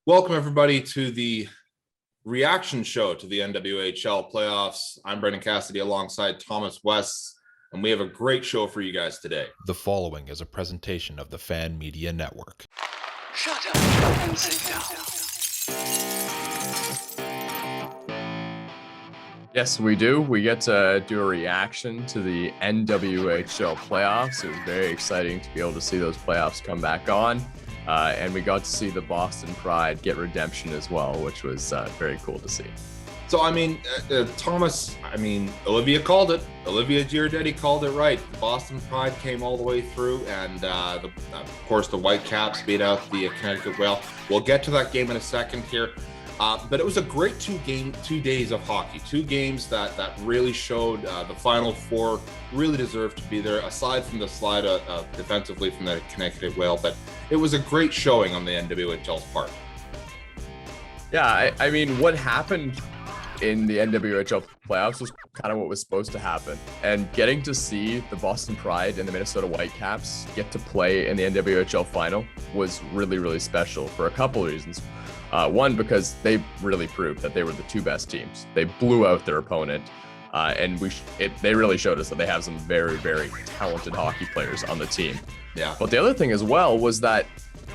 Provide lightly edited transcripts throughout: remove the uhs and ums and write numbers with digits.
Welcome, everybody, to the reaction show to the NWHL playoffs. I'm Brendan Cassidy alongside Thomas West, and we have a great show for you guys today. The following is a presentation of the Fan Media Network. Shut up and sit down. Yes, we do. We get to do a reaction to the NWHL playoffs. It was very exciting to be able to see those playoffs come back on. And we got to see the Boston Pride get redemption as well, which was very cool to see. So, Thomas, Olivia called it. Olivia Giardetti called it right. The Boston Pride came all the way through, and of course, the Whitecaps beat out the Connecticut Whale. We'll get to that game in a second here. But it was a great 2 days of hockey. 2 games that really showed the Final Four really deserved to be there, aside from the slide defensively from the Connecticut Whale. But it was a great showing on the NWHL's part. Yeah, I mean, what happened in the NWHL playoffs was kind of what was supposed to happen. And getting to see the Boston Pride and the Minnesota Whitecaps get to play in the NWHL final was really, really special for a couple of reasons. One, because they really proved that they were the 2 best teams. They blew out their opponent, and they really showed us that they have some very, very talented hockey players on the team. Yeah. But the other thing as well was that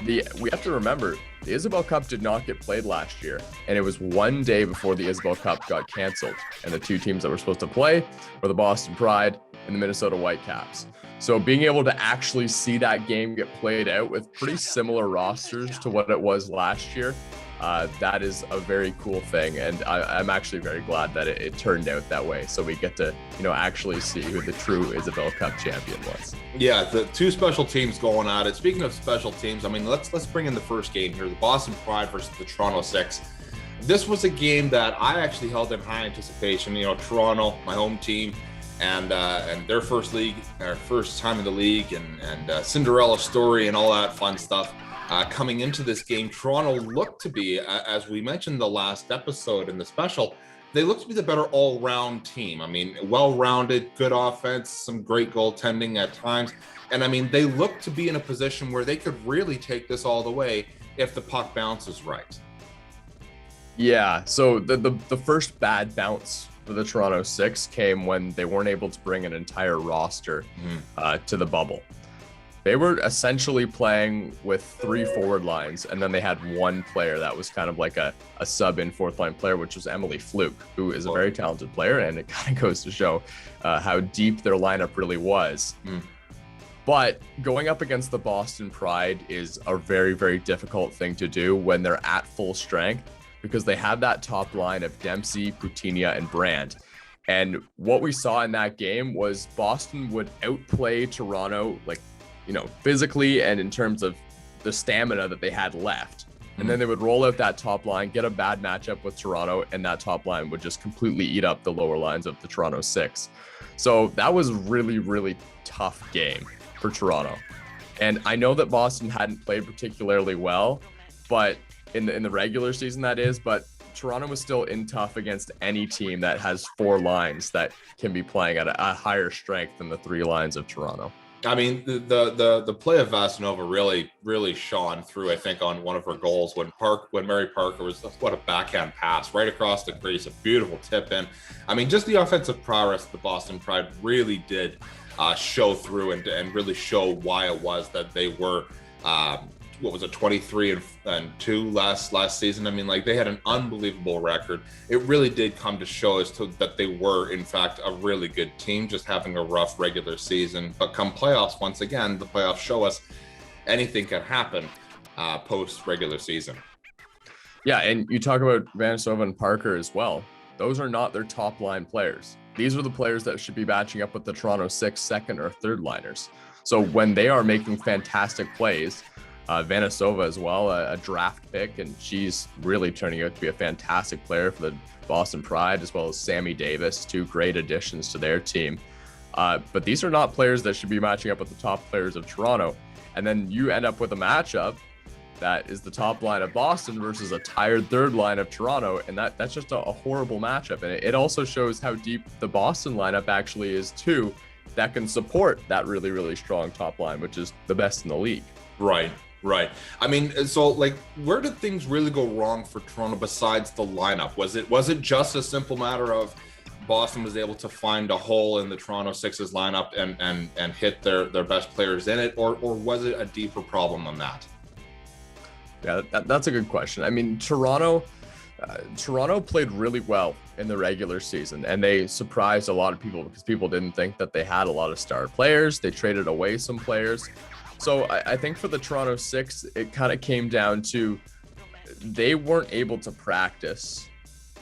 we have to remember the Isoble Cup did not get played last year, and it was 1 day before the Isoble Cup got canceled. And the 2 teams that were supposed to play were the Boston Pride and the Minnesota Whitecaps. So being able to actually see that game get played out with pretty similar rosters to what it was last year, that is a very cool thing, and I'm actually very glad that it turned out that way. So we get to, actually see who the true Isoble Cup champion was. Yeah, the 2 special teams going at it. Speaking of special teams, let's bring in the first game here: the Boston Pride versus the Toronto Six. This was a game that I actually held in high anticipation. Toronto, my home team, and their first time in the league, and Cinderella story and all that fun stuff. Coming into this game, Toronto looked to be, as we mentioned the last episode in the special, they looked to be the better all-round team. Well-rounded, good offense, some great goaltending at times. And they looked to be in a position where they could really take this all the way if the puck bounces right. Yeah, so the first bad bounce for the Toronto Six came when they weren't able to bring an entire roster to the bubble. They were essentially playing with 3 forward lines, and then they had 1 player that was kind of like a sub-in 4th-line player, which was Emily Fluke, who is a very talented player, and it kind of goes to show how deep their lineup really was. But going up against the Boston Pride is a very, very difficult thing to do when they're at full strength, because they have that top line of Dempsey, Poutinia, and Brand. And what we saw in that game was Boston would outplay Toronto, physically and in terms of the stamina that they had left. And then they would roll out that top line, get a bad matchup with Toronto, and that top line would just completely eat up the lower lines of the Toronto Six. So that was a really, really tough game for Toronto. And I know that Boston hadn't played particularly well, but in the regular season, that is, but Toronto was still in tough against any team that has 4 lines that can be playing at a higher strength than the 3 lines of Toronto. The play of Vasanova really shone through, I think, on one of her goals when Mary Parker was, what a backhand pass right across the crease, a beautiful tip in. Just the offensive prowess of the Boston Pride really did show through and really show why it was that they were 23-2 last season. They had an unbelievable record. It really did come to show us that they were, in fact, a really good team, just having a rough regular season. But come playoffs, once again, the playoffs show us anything can happen post regular season. Yeah, and you talk about Vasanova and Parker as well. Those are not their top line players. These are the players that should be matching up with the Toronto Six second or third liners. So when they are making fantastic plays, Vasanova as well, a draft pick, and she's really turning out to be a fantastic player for the Boston Pride, as well as Sammy Davis, 2 great additions to their team. But these are not players that should be matching up with the top players of Toronto. And then you end up with a matchup that is the top line of Boston versus a tired 3rd line of Toronto, and that's just a horrible matchup. And it also shows how deep the Boston lineup actually is too, that can support that really, really strong top line, which is the best in the league. Right. Right. I mean, so like, where did things really go wrong for Toronto besides the lineup? Was it just a simple matter of Boston was able to find a hole in the Toronto Six's lineup and hit their best players in it, or was it a deeper problem than that? Yeah, that's a good question. I mean, Toronto played really well in the regular season, and they surprised a lot of people because people didn't think that they had a lot of star players. They traded away some players. So I think for the Toronto Six, it kind of came down to they weren't able to practice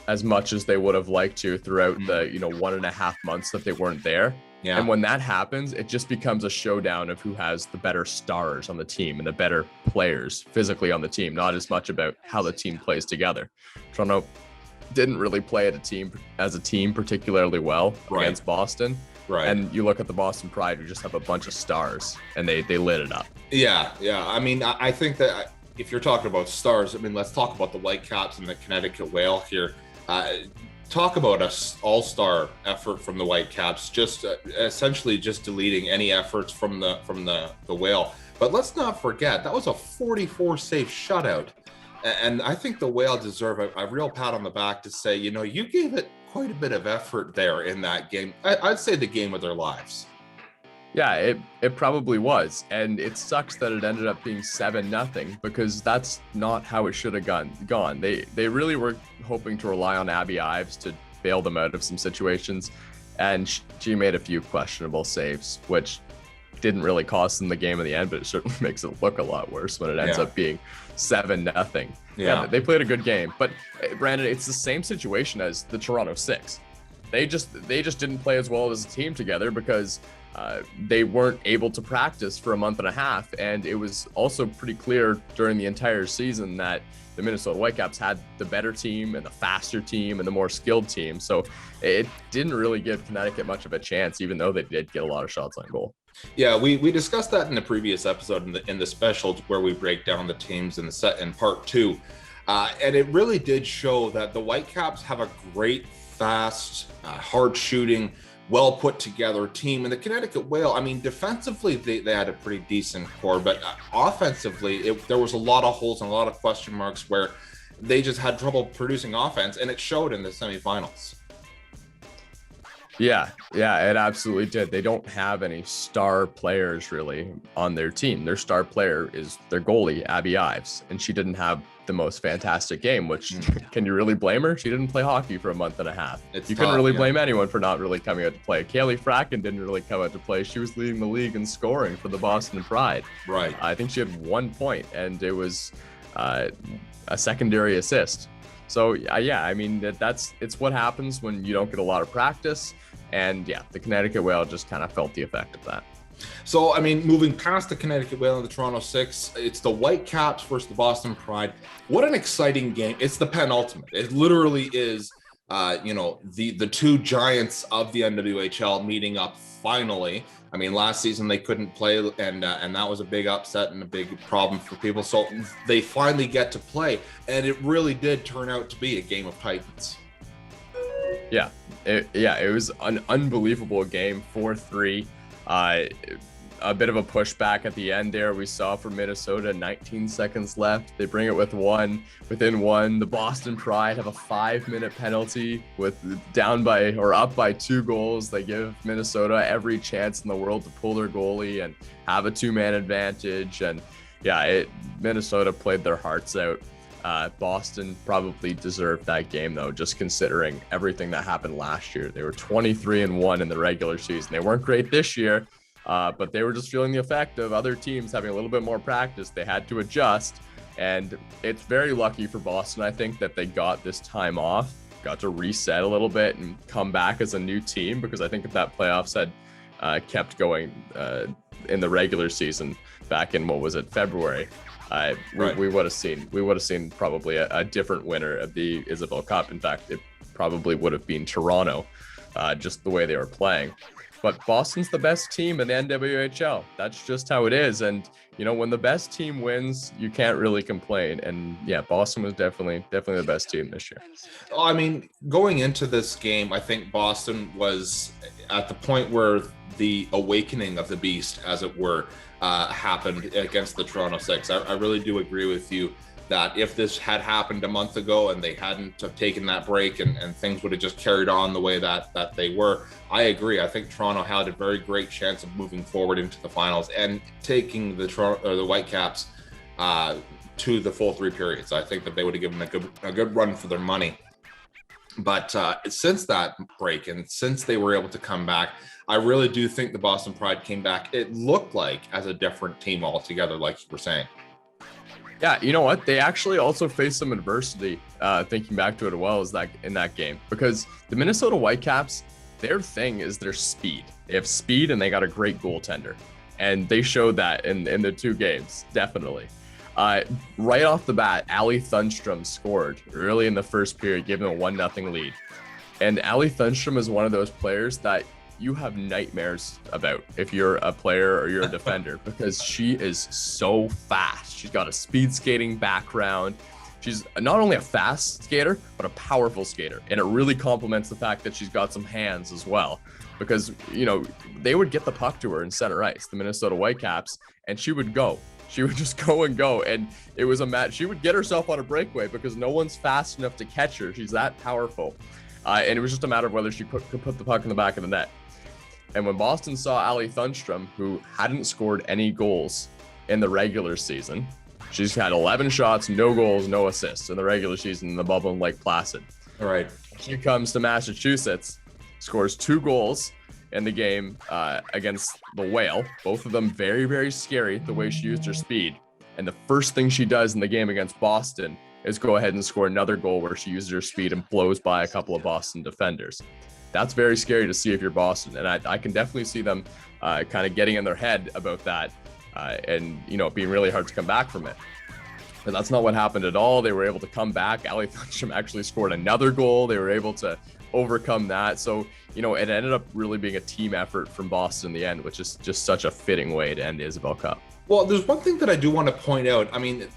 as much as they would have liked to throughout the 1.5 months that they weren't there. Yeah. And when that happens, it just becomes a showdown of who has the better stars on the team and the better players physically on the team, not as much about how the team plays together. Toronto didn't really play as a team particularly well against Boston. Right. And you look at the Boston Pride, who just have a bunch of stars, and they lit it up. Yeah. I mean, I think that if you're talking about stars, I mean, let's talk about the Whitecaps and the Connecticut Whale here. Talk about a all-star effort from the Whitecaps, just essentially just deleting any efforts from the Whale. But let's not forget that was a 44 save shutout, and I think the Whale deserve a real pat on the back to say, you gave it quite a bit of effort there in that game. I'd say the game of their lives. Yeah, it probably was, and it sucks that it ended up being 7-0 because that's not how it should have gone. They really were hoping to rely on Abby Ives to bail them out of some situations, and she made a few questionable saves, which didn't really cost them the game in the end, but it certainly makes it look a lot worse when it ends up being 7-0. Yeah, they played a good game, but Brandon, it's the same situation as the Toronto Six. They just didn't play as well as a team together because they weren't able to practice for a month and a half, and it was also pretty clear during the entire season that the Minnesota Whitecaps had the better team and the faster team and the more skilled team. So it didn't really give Connecticut much of a chance, even though they did get a lot of shots on goal. Yeah, we discussed that in the previous episode in the special where we break down the teams in part 2, and it really did show that the Whitecaps have a great, fast, hard shooting, well put together team. And the Connecticut Whale, I mean, defensively they had a pretty decent core, but offensively there was a lot of holes and a lot of question marks where they just had trouble producing offense, and it showed in the semifinals. Yeah, it absolutely did. They don't have any star players really on their team. Their star player is their goalie, Abby Ives, and she didn't have the most fantastic game, which can you really blame her? She didn't play hockey for a month and a half. Couldn't really blame anyone for not really coming out to play. Kaylee Fracken didn't really come out to play. She was leading the league in scoring for the Boston Pride. Right. I think she had 1 point, and it was a secondary assist. So yeah, I mean, it's what happens when you don't get a lot of practice. And yeah, the Connecticut Whale just kind of felt the effect of that. So, I mean, moving past the Connecticut Whale and the Toronto Six, it's the Whitecaps versus the Boston Pride. What an exciting game. It's the penultimate. It literally is, the two giants of the NWHL meeting up finally. I mean, last season they couldn't play, and that was a big upset and a big problem for people. So they finally get to play, and it really did turn out to be a game of titans. Yeah, it was an unbelievable game, 4-3. A bit of a pushback at the end there we saw from Minnesota, 19 seconds left. They bring it within one. The Boston Pride have a 5-minute penalty up by 2 goals. They give Minnesota every chance in the world to pull their goalie and have a 2-man advantage. And yeah, Minnesota played their hearts out. Boston probably deserved that game though, just considering everything that happened last year. They were 23-1 in the regular season. They weren't great this year, but they were just feeling the effect of other teams having a little bit more practice. They had to adjust, and it's very lucky for Boston, I think, that they got this time off, got to reset a little bit and come back as a new team, because I think if that playoffs had kept going in the regular season back in, February, we would have seen probably a different winner of the Isoble Cup. In fact, it probably would have been Toronto, just the way they were playing. but Boston's the best team in the NWHL. That's just how it is. And, when the best team wins, you can't really complain. And yeah, Boston was definitely the best team this year. I mean, going into this game, I think Boston was at the point where the awakening of the beast, as it were, happened against the Toronto Six. I really do agree with you that if this had happened a month ago and they hadn't have taken that break and things would have just carried on the way that they were, I agree. I think Toronto had a very great chance of moving forward into the finals and taking the Whitecaps to the full 3 periods. I think that they would have given a good run for their money. But since that break and since they were able to come back, I really do think the Boston Pride came back. It looked like as a different team altogether, like you were saying. Yeah, you know what? They actually also faced some adversity, thinking back to it as well as that in that game, because the Minnesota Whitecaps, their thing is their speed. They have speed and they got a great goaltender. And they showed that in the 2 games, definitely. Right off the bat, Ali Thunstrom scored early in the first period, giving them a 1-0 lead. And Ali Thunstrom is one of those players that you have nightmares about if you're a player or you're a defender, because she is so fast. She's got a speed skating background. She's not only a fast skater, but a powerful skater. And it really complements the fact that she's got some hands as well, because, they would get the puck to her in center ice, the Minnesota Whitecaps, and she would go. She would just go and go. And it was a match. She would get herself on a breakaway because no one's fast enough to catch her. She's that powerful. And it was just a matter of whether she could put the puck in the back of the net. And when Boston saw Ali Thunstrom, who hadn't scored any goals in the regular season, she's had 11 shots, no goals, no assists in the regular season in the bubble in Lake Placid. All right. She comes to Massachusetts, scores 2 goals in the game against the Whale. Both of them very, very scary, the way she used her speed. And the first thing she does in the game against Boston is go ahead and score another goal where she uses her speed and blows by a couple of Boston defenders. That's very scary to see if you're Boston. And I can definitely see them kind of getting in their head about that and, it being really hard to come back from it. But that's not what happened at all. They were able to come back. Ali Thunstrom actually scored another goal. They were able to overcome that. So, it ended up really being a team effort from Boston in the end, which is just such a fitting way to end the Isoble Cup. Well, there's one thing that I do want to point out. I mean,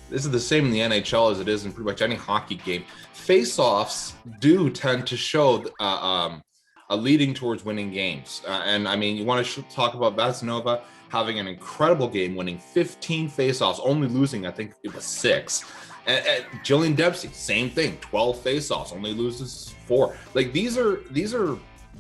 this is the same in the NHL as it is in pretty much any hockey game. Face-offs do tend to show a leading towards winning games. And I mean, you want to talk about Vasilnova having an incredible game, winning 15 face-offs, only losing, I think it was 6. And Jillian Dempsey, same thing, 12 face-offs, only loses 4. Like these are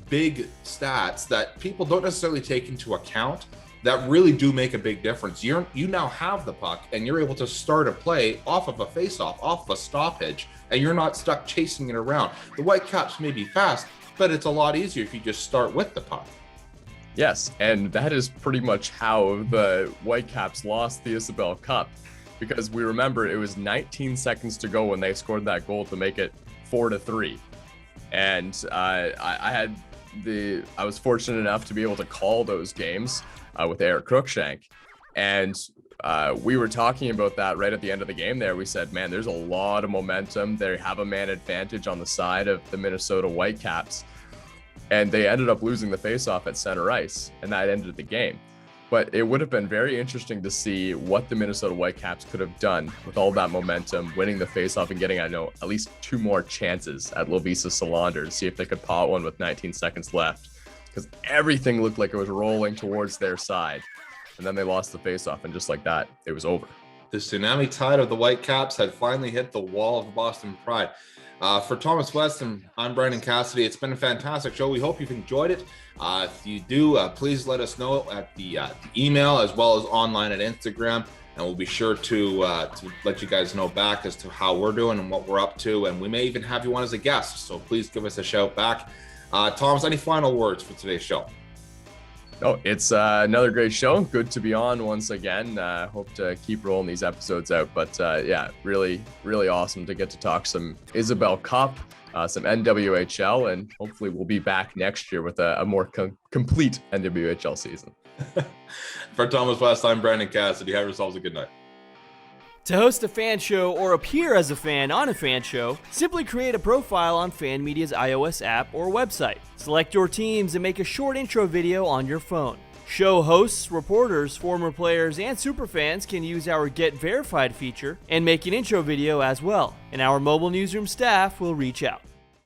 big stats that people don't necessarily take into account that really do make a big difference. You now have the puck and you're able to start a play off of a face-off, off of a stoppage, and you're not stuck chasing it around. The Whitecaps may be fast, but it's a lot easier if you just start with the puck. Yes, and that is pretty much how the Whitecaps lost the Isoble Cup, because we remember it was 19 seconds to go when they scored that goal to make it 4-3. And I was fortunate enough to be able to call those games with Eric Cruikshank. And we were talking about that right at the end of the game there. We said, man, there's a lot of momentum. They have a man advantage on the side of the Minnesota Whitecaps. And they ended up losing the faceoff at center ice, and that ended the game. But it would have been very interesting to see what the Minnesota Whitecaps could have done with all that momentum, winning the faceoff and getting, at least 2 more chances at Lovisa Salander to see if they could pot one with 19 seconds left. Because everything looked like it was rolling towards their side. And then they lost the faceoff, and just like that, it was over. The tsunami tide of the Whitecaps had finally hit the wall of the Boston Pride. For Thomas Weston, I'm Brandon Cassidy. It's been a fantastic show. We hope you've enjoyed it. If you do, please let us know at the email as well as online at Instagram, and we'll be sure to let you guys know back as to how we're doing and what we're up to, and we may even have you on as a guest, so please give us a shout back. Thomas, any final words for today's show? Oh, it's another great show. Good to be on once again. Hope to keep rolling these episodes out. But yeah, really, really awesome to get to talk some Isoble Cup, some NWHL, and hopefully we'll be back next year with a more complete NWHL season. For Thomas West, I'm Brandon Cassidy. Have yourselves a good night. To host a fan show or appear as a fan on a fan show, simply create a profile on Fan Media's iOS app or website. Select your teams and make a short intro video on your phone. Show hosts, reporters, former players, and superfans can use our Get Verified feature and make an intro video as well, and our mobile newsroom staff will reach out.